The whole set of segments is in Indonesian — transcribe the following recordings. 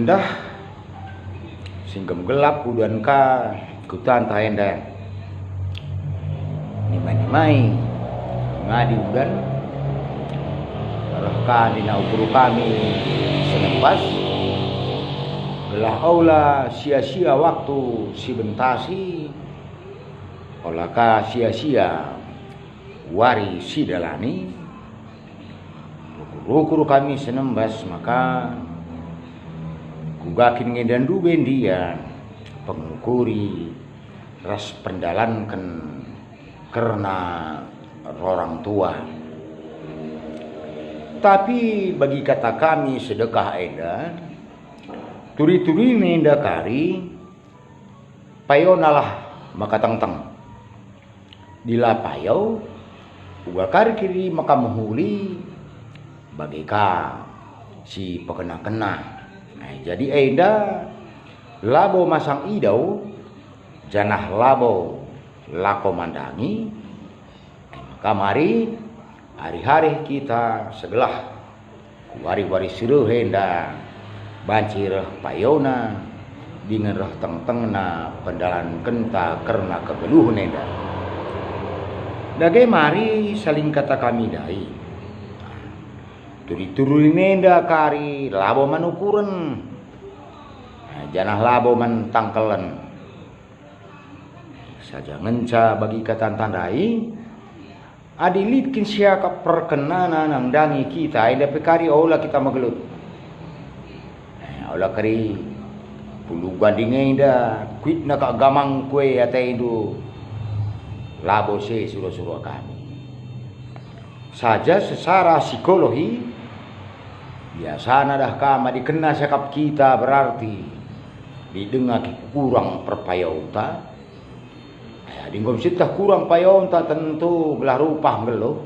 Endah singgem gelap udan ka kutan tahenda nimai ngadi udan rohka dina ukuru kami senempas gelah aula sia-sia waktu si bentasi olaka sia-sia wari si dalani ukuru kami senembas maka kugakin ngedandu bendia pengukuri ras pendalankan karena orang tua. Tapi bagi kata kami sedekah eda turi-turi nenda kari payonalah maka teng-teng dila payau uga kari kiri maka menghuli bagi ka si pekena-kena. Jadi enda labo masang idau janah labo lako mandangi maka mari hari-hari kita segelah wari-wari siruh enda bancir payona dengan roh teng-tengna pendalan kenta karena kegeluh enda dagai mari saling kata kami dai turi-turi nenda kari labo manukuren janah labo man tangkelen saja ngenca bagi kata tandai adilitkin siaka perkenanan nang dangi kita ida pekari ola kita magelut ola kari pulu gandinge ida kuit na ka gamang kue ate itu labo se suruh-suruh kami saja secara psikologi biasana dah kama dikena sakap kita berarti didengar kurang perpayauta ya dinggom sitah kurang payauta tentu belah rupah ngelo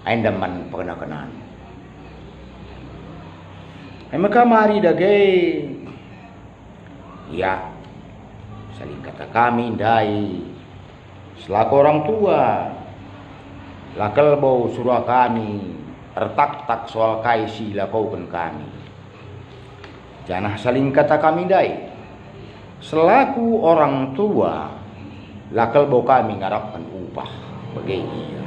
aindaman pengenakan maka mari dagai ya saling kata kami dai selaku orang tua lakal bau surah kami ertak-tak soal kaisi lakaukan kami janah saling kata kami dai selaku orang tua lakal bau kami ngarapkan upah bagai iya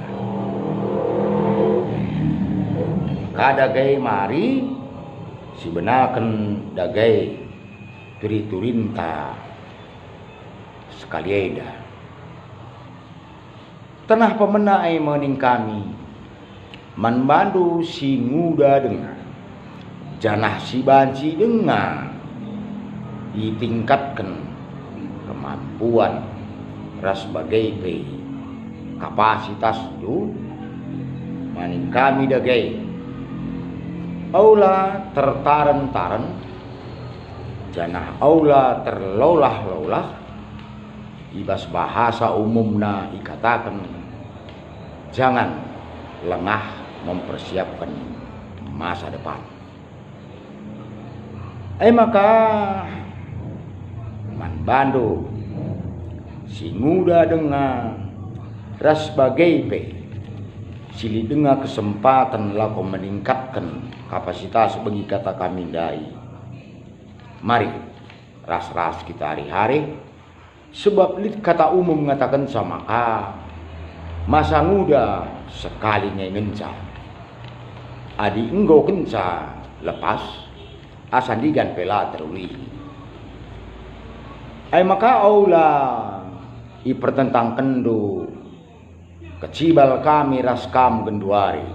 kadagai mari si benakan dagai turi-turinta sekali eda tanah pemenai mening kami manbandu si muda dengan janah si banci dengan ditingkatkan kemampuan ras sebagai kapasitas itu maning kami dagai aula tertaran-taran janah aula terlolah-lolah ibas bahasa umumna ikatakan jangan lengah mempersiapkan masa depan maka manbandu si muda dengan ras sebagai sili dengar kesempatan laku meningkatkan kapasitas bagi kata kami dai mari ras-ras kita hari-hari sebab kata umum mengatakan sama masa muda sekali ngenca adi enggo kenca lepas asandigan pela teruli maka aula ipertentang kendo kecibal kami ras kam genduari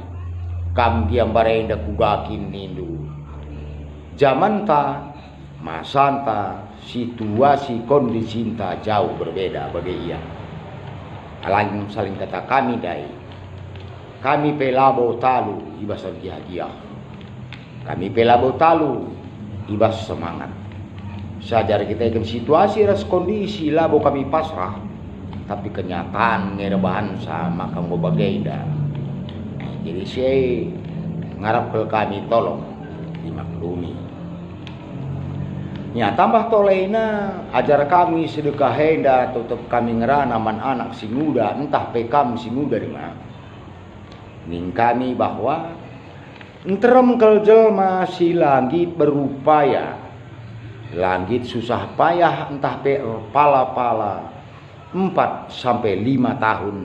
kam giambare inda kugakin nindu jamanta masanta situasi kondisi jauh berbeda bagi ia alain saling kata kami dai kami pelabo talu ibas bahagia kami pelabo talu ibas semangat sajar kita ikan situasi ras kondisi labo kami pasrah tapi kenyataan ngerebahan sama kamu bagaida jadi saya ngarap ke kami tolong dimaklumi ya tambah tolena ajar kami sedekah henda tetap kami ngerana man anak si muda entah pekam si muda dengan ning kami bahwa enterem kel jelma si langit berupaya Langit susah payah entah pala-pala 4 sampai 5 tahun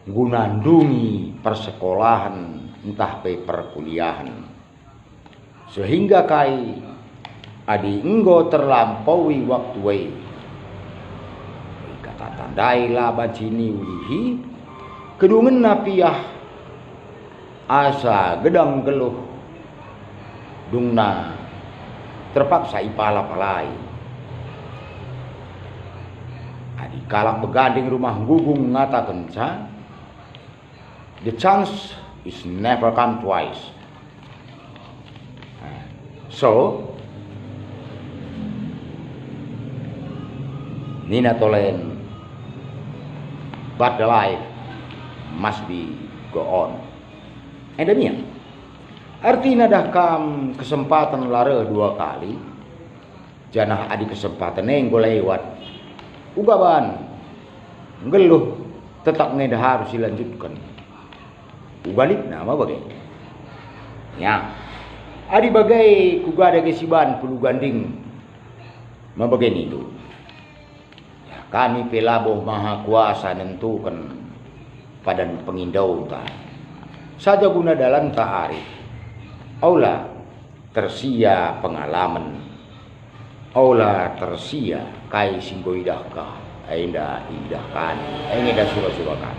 gunandungi persekolahan entah perkuliahan. Sehingga kai adi enggo terlampaui waktu kata tandai laba cini ulihi kedungen napiah asa gedang geluh dungna terpaksa ipala-palai. Adi kalak beganding rumah gugung ngatakan the chance is never come twice. So Nina tolen but the life must be go on. Demikian. Artinya dah kam kesempatan lare 2 kali. Janah adi kesempatan yang gue lewat. Ugaban ngeluh tetap ngeda harus dilanjutkan. Ubalik nama bagai. Ya. Adi bagai kugada kesiban pulu ganding. Mabageni itu. Ya, kami pelabuh maha kuasa nentukan padan pengindau ta. Saja guna dalam ta'arif. Aula tersia pengalaman, aula tersia kai singgo idahka, ainda idahkan, ainda surah-surahkan.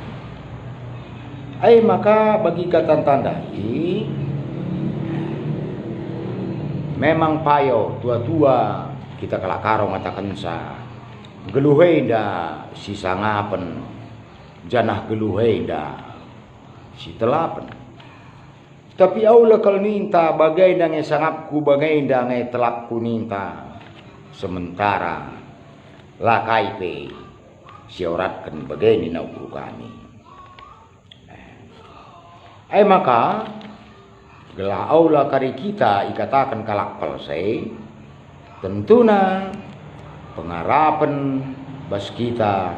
Maka bagi kata tandai, memang payo tua-tua kita kelakaro ngatakan geluhenda si sangapen, janah geluhenda si telapen. Tapi aula kal ninta bagai dange sangapku bagai dange telakku ninta sementara lakai pe sioratkan bagai nina guru kami. Maka gelah aula kari kita ikatakan kalak palsai tentuna pengarapan bas kita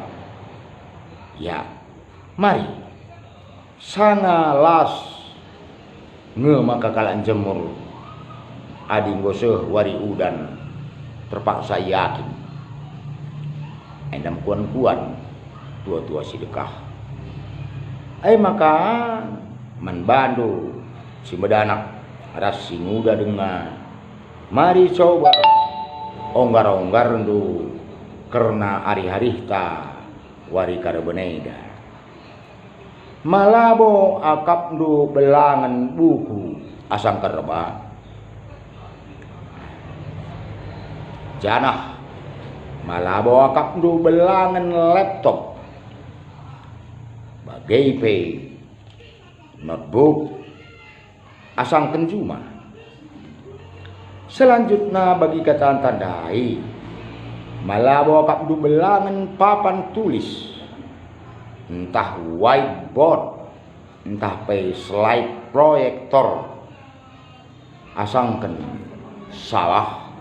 ya mari sangalas maka kalan jemur adi ngoseh wari udan terpaksa yakin endam kuan-kuan tua-tua sedekah maka manbandu si medanak ras si muda dengan mari coba onggar-onggar ndu karena hari-hari ta wari karabeneda malabo akap ndu belangan buku asang kerba janah malabo akap ndu belangan laptop bagai pe notebook asang kenjuma. Selanjutnya bagi kata tandai malabo akap ndu belangan papan tulis entah whiteboard, entah slide proyektor, asangkan salah.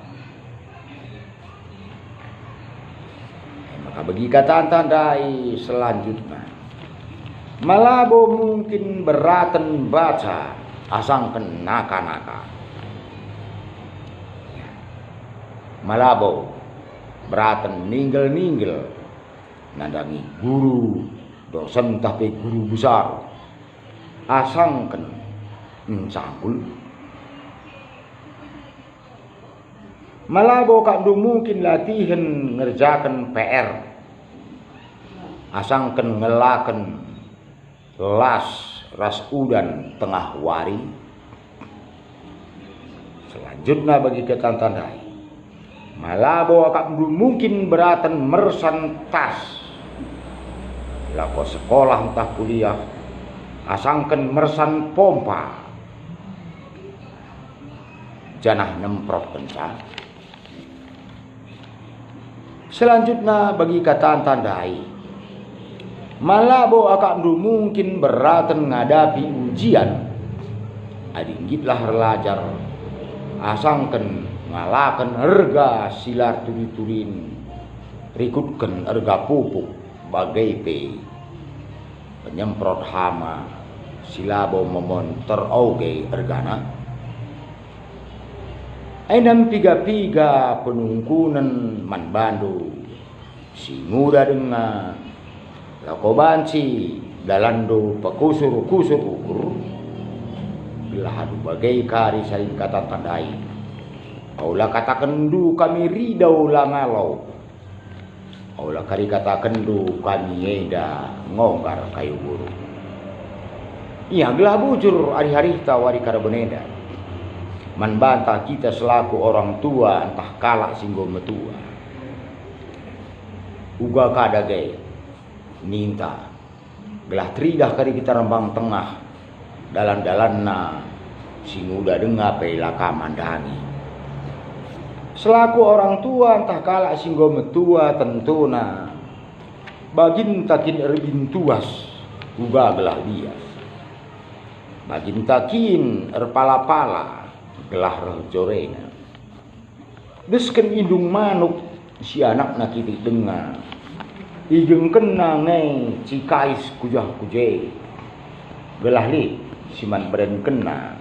Maka bagi kata tandai selanjutnya, malabo mungkin beratan baca, asangkan naka-naka. Malabo beratan ninggel-ninggel, nandangi guru dosen tapi guru besar asangken cangkul malabo kak mungkin latihan ngerjakan PR asangken ngelaken ras udan tengah wari. Selanjutnya bagi kata tandai malabo kak mungkin beratan mersan tas lako sekolah entah kuliah asangken mersan pompa janah nemprot kenca. Selanjutnya bagi kata tandai malabo akak mungkin beratan ngadapi ujian adinggitlah relajar asangken ngalaken erga silar turi-turin rikutken erga pupuk bagai pe penyemprot hama silabo momon terauge ergana Ainam piga-piga penungkunan man bandu si muda dengar lakobansi dalando pakusur-kusur ukur gelahadu bagai kari saling kata tandai aula kata kendu kami ridau langalau aula kari kata kendu kami eda ngonggar kayu buru iya gelah bujur hari-hari tawari karabeneda man bantah kita selaku orang tua entah kalak singgo metua uga kadage minta gelah tridah kari kita rembang tengah dalan-dalanna si muda dengar pelaka mandani selaku orang tua entah kalak singgo metua tentuna bagin takin erbintuas uga gelah bias bagin takin erpala-pala gelah jorena desken indung manuk si anak nakiti dengar ijeng kena ngai cikais kujah kuje gelah li si man beren kena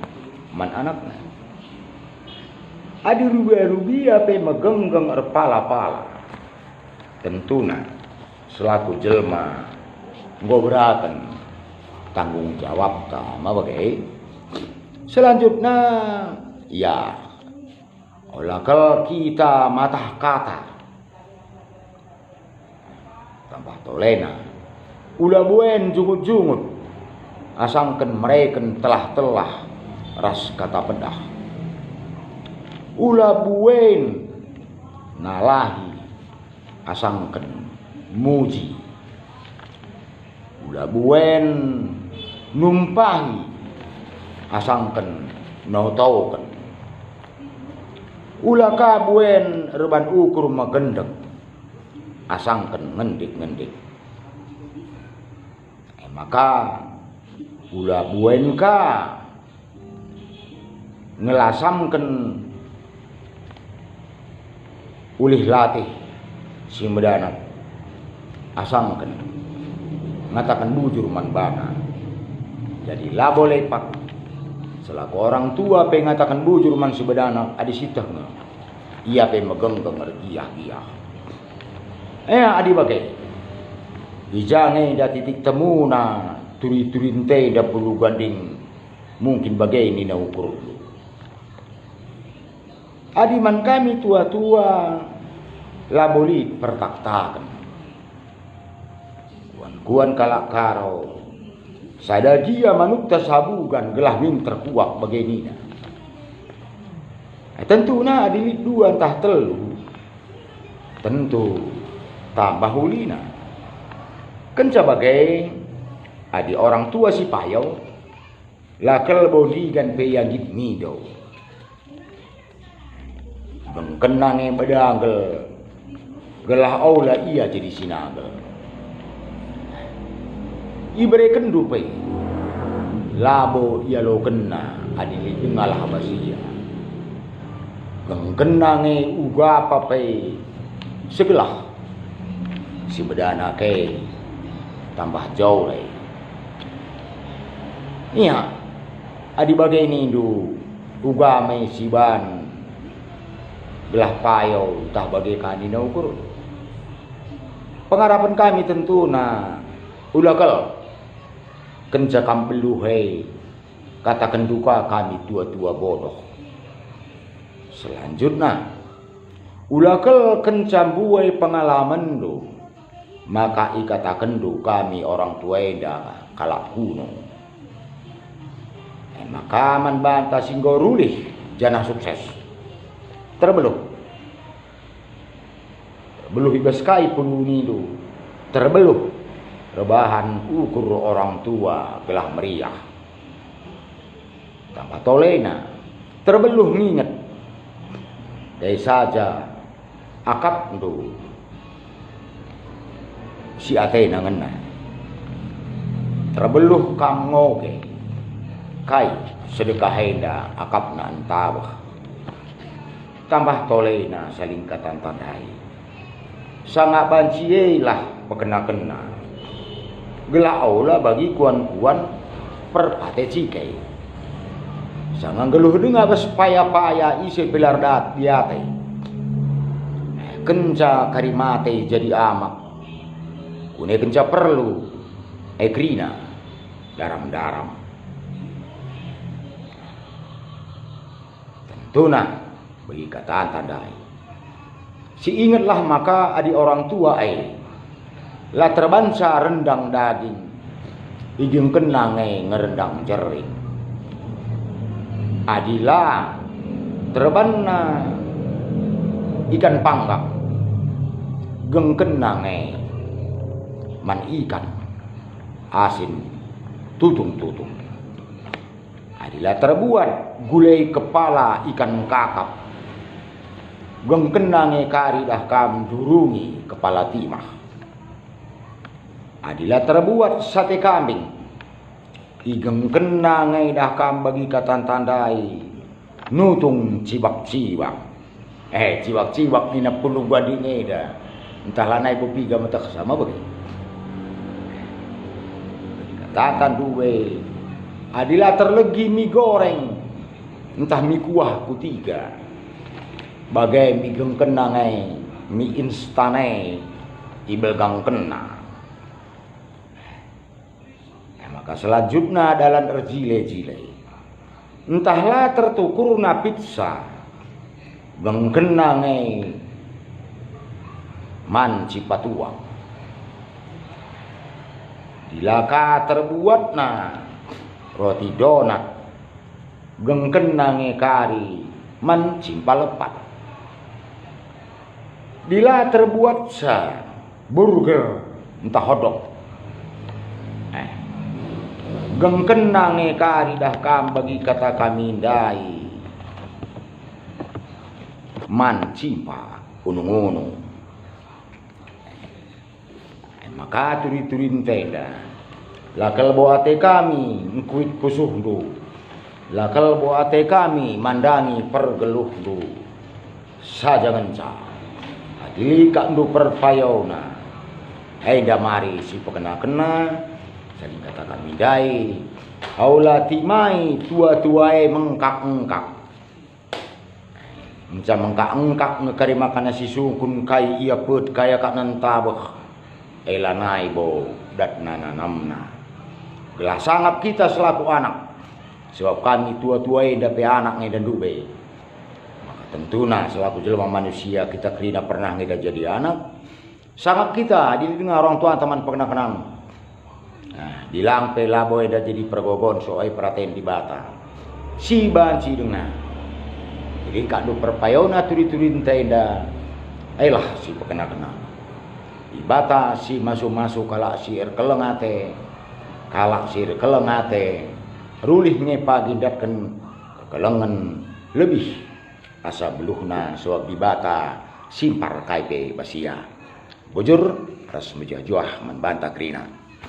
man anakna adi rubi ape megenggeng erpala-pala tentuna selaku jelma ngobrakan tanggung jawab ta mabagai selanjutnya ya olah kalau kita matah kata tambah tolena ulah buen jungut-jungut asangken mereken telah ras kata pedah ulah buen nalahi asangken muji ulah buen numpahi asangken notoken ulah kabuen reban ukur magendek asangken ngendik-ngendik maka ulah buen ka ngelasamken ulih latih si medanat asangken ngatakan bujur man bana jadi lah boleh pak selaku orang tua pe ngatakan bujur man si bedanak adi sitahna ia pe megenggeng ergiah-giah adi bagai ijane da titik temuna turi-turinte da perlu ganding mungkin bagai ini na ukur adi man kami tua-tua laboli pertaktakan kuan kalak karo sada dia manuk tasabugan gelah min terkuak baginina tentunya adilit dua entah telu tentu tambah hulina kenca bagai adi orang tua si payau lakel bodigan peyagit mido mengkenange bedangel gelah aula ia jadi sinagel ibre kendu pe labo ia lo kena adili ngalah basia gengkenange uga apa pe segelah si bedana ke tambah jauh le iya adi bagai ini du uga me siban belah payo tah bagai kanina ukur pengharapan kami tentu na ulakal kenca kampeluhei katakan duka kami tua-tua bodoh selanjutnya ulakal kencambuai pengalaman do maka ikatakan do kami orang tua eda kalak kuno maka man banta singgo rulih jana sukses terbeluh ibaskai penuni do terbeluh rebahan ukur orang tua gelah meriah tambah tolena terbeluh nginget dari saja akap tu si ate nangena terbeluh kam ngoge kai sedekah henda akap na antawah tambah tolena saling katan tandai sangat bancilah pekena-kena gelah aula bagi kuan-kuan perpate cikai Sangang geluh dengar paya-paya isi pilar dat biate. Kenca karimate jadi amak. Kune kenca perlu egrina daram-daram. Tentuna bagi kataan tandai. Si ingatlah maka adi orang tua lah terbansa rendang daging. Ijung kenang ngerendang jering. Adilah terbana ikan panggak. Geng kenang man ikan asin tutung-tutung. Adilah terbuat gulai kepala ikan kakap. Geng kenang kari dah kam durungi kepala timah. Adilah terbuat sate kambing. Igeng kenang dah kam bagi katan tandai nutung cibak-cibak. Cibak-cibak ni na puluh bading dah. Entahlah naik piga mata sama bagi. Katakan duwe. Adilah terlegi mie goreng. Entah mie kuah kutiga. Bagai mie geng kenang mie instan ibelgang kena. Maka selanjutnya dalam erjile-jile. Entahlah tertukur na pizza. Geng kenang man cipatuang. Dilaka terbuat na roti donat. Geng kenang kari man cimpalepat. Dila terbuat sa burger entah hotdog. Geng kenang kari dah kam bagi kata kami dai man cimpa unung-unung. Maka turi-turin tenda lakal boate kami ngkuit kusuh du. Lakal boate kami mandangi pergeluh du. Saja ngenca adili du perpayona. Damari si pekena-kena jadi kata kami dai aula timai tua-tuae mengkak-engkak. Macam mengkak-engkak ngekari makan nasi sungkun kai ia put kaya kak nantabeh. Elanai bo dat nananamna. Gelah sangap kita selaku anak. Sebab kami tua-tuae dape anak dan dube. Maka tentunya selaku jelma manusia kita kerina pernah ngeda jadi anak. Sangap kita didengar orang tua teman pengenang-kenang. Nah, dilang pelaboy dah jadi pergogon soai perhatian di bata. Si banci dengar. Jadi kak do perpayona turi-turin tenda. Ayolah si pekena-kena. Di bata si masuk-masuk kalak si kelengate. Kalak si kelengate. Rulih pagi datken kelengan lebih asa beluhna soab di bata simpar kaipe basia. Bujur ras mejajuah membantah krina.